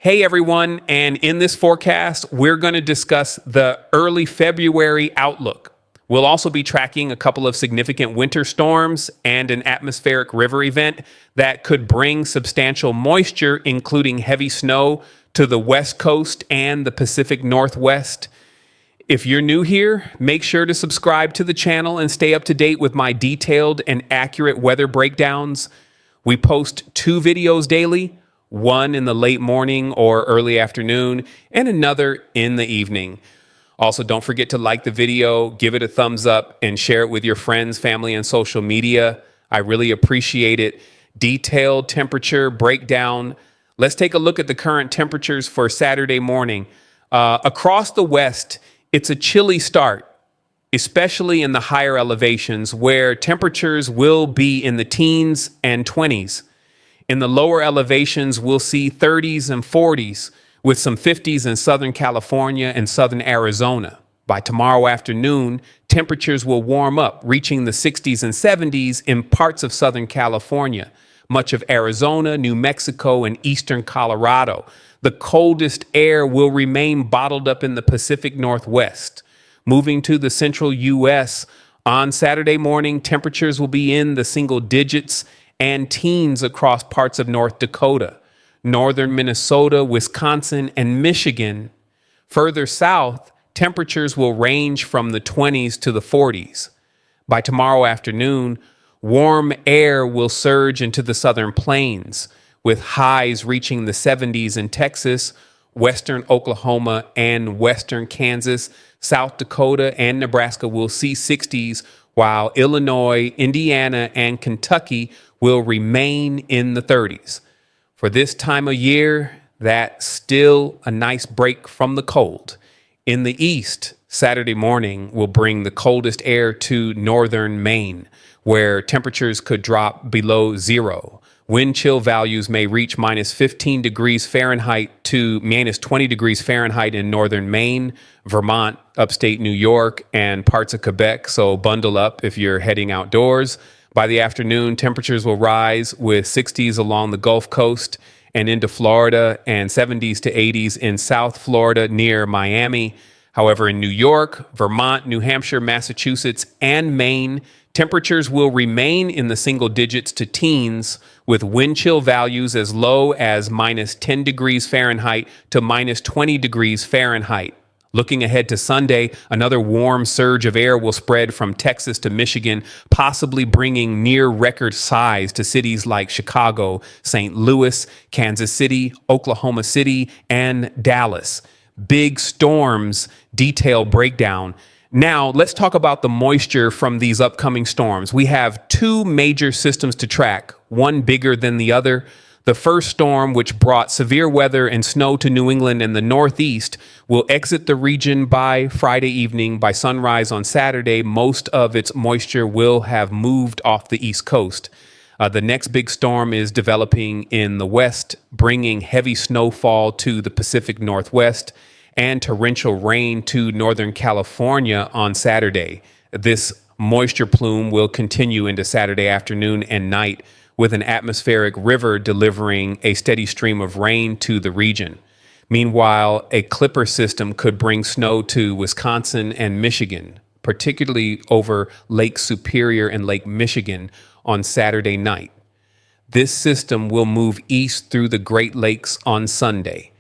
Hey everyone, and in this forecast, we're going to discuss the early February outlook. We'll also be tracking a couple of significant winter storms and an atmospheric river event that could bring substantial moisture, including heavy snow, to the West Coast and the Pacific Northwest. If you're new here, make sure to subscribe to the channel and stay up to date with my detailed and accurate weather breakdowns. We post 2 videos daily, one in the late morning or early afternoon, and another in the evening. Also, don't forget to like the video, give it a thumbs up, and share it with your friends, family, and social media. I really appreciate it. Detailed temperature breakdown. Let's take a look at the current temperatures for Saturday morning. Across the West, it's a chilly start, especially in the higher elevations where temperatures will be in the teens and 20s. In the lower elevations, we'll see 30s and 40s with some 50s in Southern California and Southern Arizona. By tomorrow afternoon, temperatures will warm up, reaching the 60s and 70s in parts of Southern California, much of Arizona, New Mexico, and eastern Colorado. The coldest air will remain bottled up in the Pacific Northwest. Moving to the central U.S., on Saturday morning, temperatures will be in the single digits and teens across parts of North Dakota, northern Minnesota, Wisconsin, and Michigan. Further south, temperatures will range from the 20s to the 40s. By tomorrow afternoon, warm air will surge into the southern plains, with highs reaching the 70s in Texas, western Oklahoma, and western Kansas. South Dakota and Nebraska will see 60s, while Illinois, Indiana, and Kentucky will remain in the 30s. For this time of year, that's still a nice break from the cold. In the east, Saturday morning will bring the coldest air to northern Maine, where temperatures could drop below zero. Wind chill values may reach minus 15 degrees Fahrenheit to minus 20 degrees Fahrenheit in northern Maine, Vermont, upstate New York, and parts of Quebec, so bundle up if you're heading outdoors. By the afternoon, temperatures will rise with 60s along the Gulf Coast and into Florida, and 70s to 80s in South Florida near Miami. However, in New York, Vermont, New Hampshire, Massachusetts, and Maine, temperatures will remain in the single digits to teens, with wind chill values as low as minus 10 degrees Fahrenheit to minus 20 degrees Fahrenheit. Looking ahead to Sunday, another warm surge of air will spread from Texas to Michigan, possibly bringing near record size to cities like Chicago, St. Louis, Kansas City, Oklahoma City, and Dallas. Big storms detail breakdown. Now, let's talk about the moisture from these upcoming storms. We have 2 major systems to track, one bigger than the other. The first storm, which brought severe weather and snow to New England and the Northeast, will exit the region by Friday evening. By sunrise on Saturday, most of its moisture will have moved off the East Coast. The next big storm is developing in the west, bringing heavy snowfall to the Pacific Northwest and torrential rain to Northern California on Saturday. This moisture plume will continue into Saturday afternoon and night, with an atmospheric river delivering a steady stream of rain to the region. Meanwhile, a clipper system could bring snow to Wisconsin and Michigan, particularly over Lake Superior and Lake Michigan on Saturday night. This system will move east through the Great Lakes on Sunday.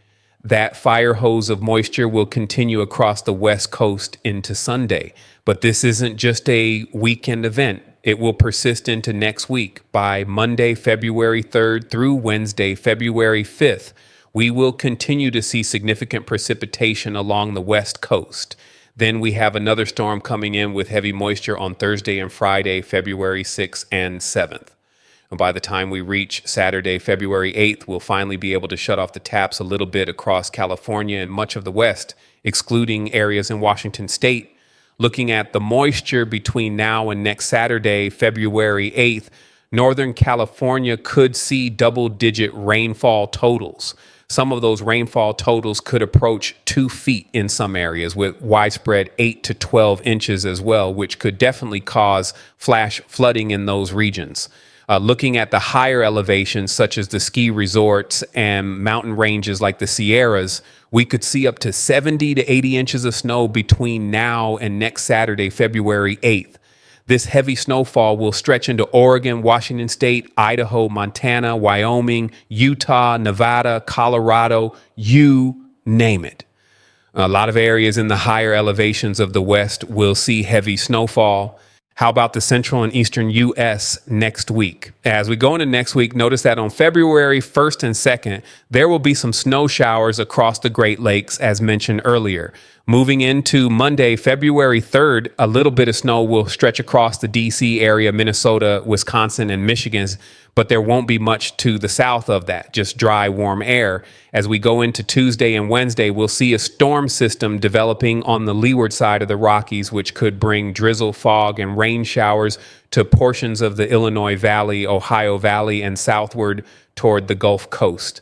That fire hose of moisture will continue across the West Coast into Sunday. But this isn't just a weekend event. It will persist into next week. By Monday, February 3rd through Wednesday, February 5th, we will continue to see significant precipitation along the West Coast. Then we have another storm coming in with heavy moisture on Thursday and Friday, February 6th and 7th. And by the time we reach Saturday, February 8th, we'll finally be able to shut off the taps a little bit across California and much of the West, excluding areas in Washington State. Looking at the moisture between now and next Saturday, February 8th, Northern California could see double-digit rainfall totals. Some of those rainfall totals could approach 2 feet in some areas, with widespread 8 to 12 inches as well, which could definitely cause flash flooding in those regions. Looking at the higher elevations, such as the ski resorts and mountain ranges like the Sierras, we could see up to 70 to 80 inches of snow between now and next Saturday, February 8th. This heavy snowfall will stretch into Oregon, Washington State, Idaho, Montana, Wyoming, Utah, Nevada, Colorado, you name it. A lot of areas in the higher elevations of the West will see heavy snowfall. How about the central and eastern U.S. next week? As we go into next week, notice that on February 1st and 2nd, there will be some snow showers across the Great Lakes, as mentioned earlier. Moving into Monday, February 3rd, a little bit of snow will stretch across the D.C. area, Minnesota, Wisconsin, and Michigan, but there won't be much to the south of that, just dry, warm air. As we go into Tuesday and Wednesday, we'll see a storm system developing on the leeward side of the Rockies, which could bring drizzle, fog, and rain showers to portions of the Illinois Valley, Ohio Valley, and southward toward the Gulf Coast.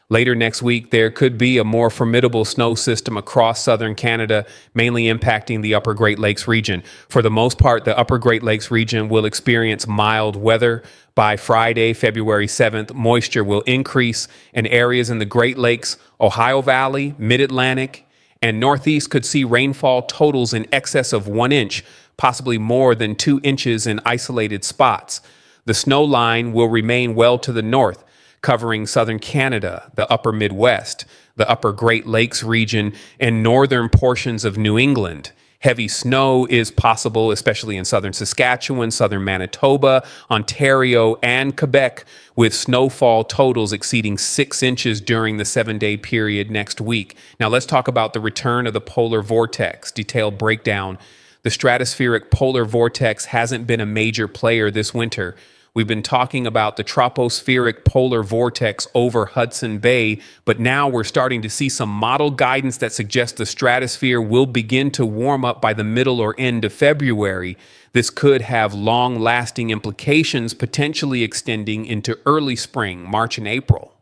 Later next week, there could be a more formidable snow system across southern Canada, mainly impacting the upper Great Lakes region. For the most part, the upper Great Lakes region will experience mild weather. By Friday, February 7th, moisture will increase, and areas in the Great Lakes, Ohio Valley, Mid-Atlantic, and Northeast could see rainfall totals in excess of 1 inch, possibly more than 2 inches in isolated spots. The snow line will remain well to the north, covering southern Canada, the upper Midwest, the upper Great Lakes region, and northern portions of New England. Heavy snow is possible, especially in southern Saskatchewan, southern Manitoba, Ontario, and Quebec, with snowfall totals exceeding 6 inches during the 7-day period next week. Now let's talk about the return of the polar vortex. Detailed breakdown. The stratospheric polar vortex hasn't been a major player this winter. We've been talking about the tropospheric polar vortex over Hudson Bay, but now we're starting to see some model guidance that suggests the stratosphere will begin to warm up by the middle or end of February. This could have long-lasting implications, potentially extending into early spring, March and April.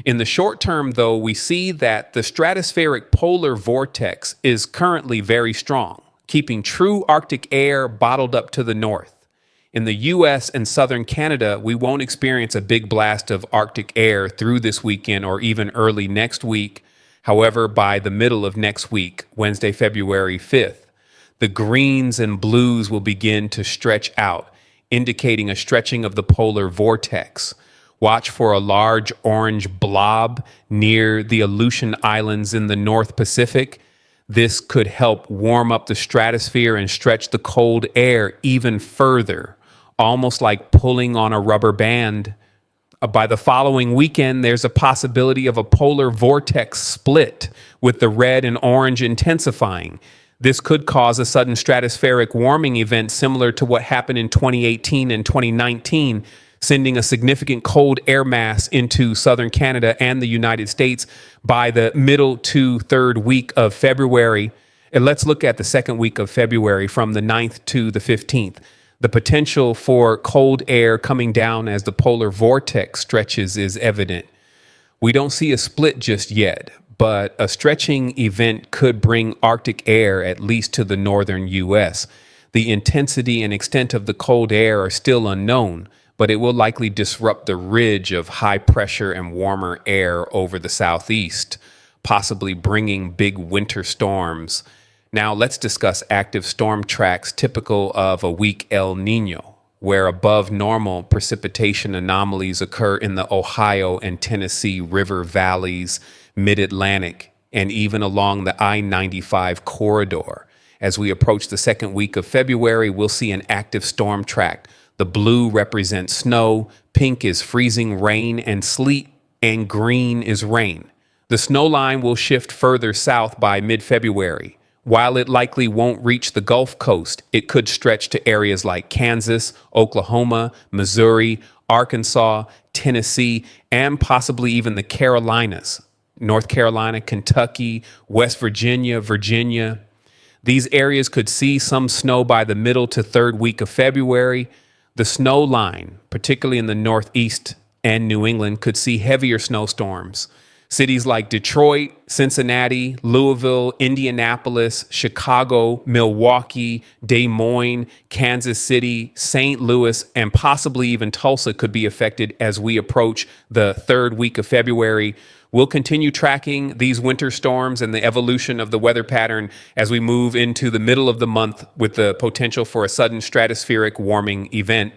In the short term, though, we see that the stratospheric polar vortex is currently very strong, keeping true Arctic air bottled up to the north. In the U.S. and southern Canada, we won't experience a big blast of Arctic air through this weekend or even early next week. However, by the middle of next week, Wednesday, February 5th, the greens and blues will begin to stretch out, indicating a stretching of the polar vortex. Watch for a large orange blob near the Aleutian Islands in the North Pacific. This could help warm up the stratosphere and stretch the cold air even further, almost like pulling on a rubber band. By the following weekend, there's a possibility of a polar vortex split, with the red and orange intensifying. This could cause a sudden stratospheric warming event similar to what happened in 2018 and 2019, sending a significant cold air mass into southern Canada and the United States by the middle to third week of February. And let's look at the second week of February from the 9th to the 15th. The potential for cold air coming down as the polar vortex stretches is evident. We don't see a split just yet, but a stretching event could bring Arctic air at least to the northern U.S. The intensity and extent of the cold air are still unknown, but it will likely disrupt the ridge of high pressure and warmer air over the southeast, possibly bringing big winter storms. Now let's discuss active storm tracks typical of a weak El Nino, where above normal precipitation anomalies occur in the Ohio and Tennessee river valleys, mid-Atlantic, and even along the I-95 corridor. As we approach the second week of February, we'll see an active storm track. The blue represents snow, pink is freezing rain and sleet, and green is rain. The snow line will shift further south by mid-February. While it likely won't reach the Gulf Coast, it could stretch to areas like Kansas, Oklahoma, Missouri, Arkansas, Tennessee, and possibly even the Carolinas, North Carolina, Kentucky, West Virginia, Virginia. These areas could see some snow by the middle to third week of February. The snow line, particularly in the Northeast and New England, could see heavier snowstorms. Cities like Detroit, Cincinnati, Louisville, Indianapolis, Chicago, Milwaukee, Des Moines, Kansas City, St. Louis, and possibly even Tulsa could be affected as we approach the third week of February. We'll continue tracking these winter storms and the evolution of the weather pattern as we move into the middle of the month with the potential for a sudden stratospheric warming event.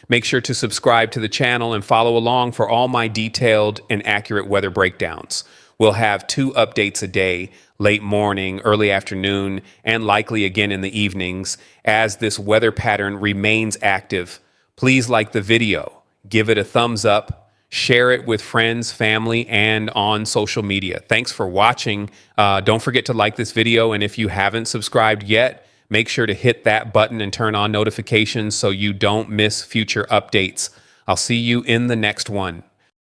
Make sure to subscribe to the channel and follow along for all my detailed and accurate weather breakdowns. We'll have 2 updates a day, late morning, early afternoon, and likely again in the evenings as this weather pattern remains active. Please like the video, give it a thumbs up, share it with friends, family, and on social media. Thanks for watching. Don't forget to like this video, and if you haven't subscribed yet, make sure to hit that button and turn on notifications so you don't miss future updates. I'll see you in the next one.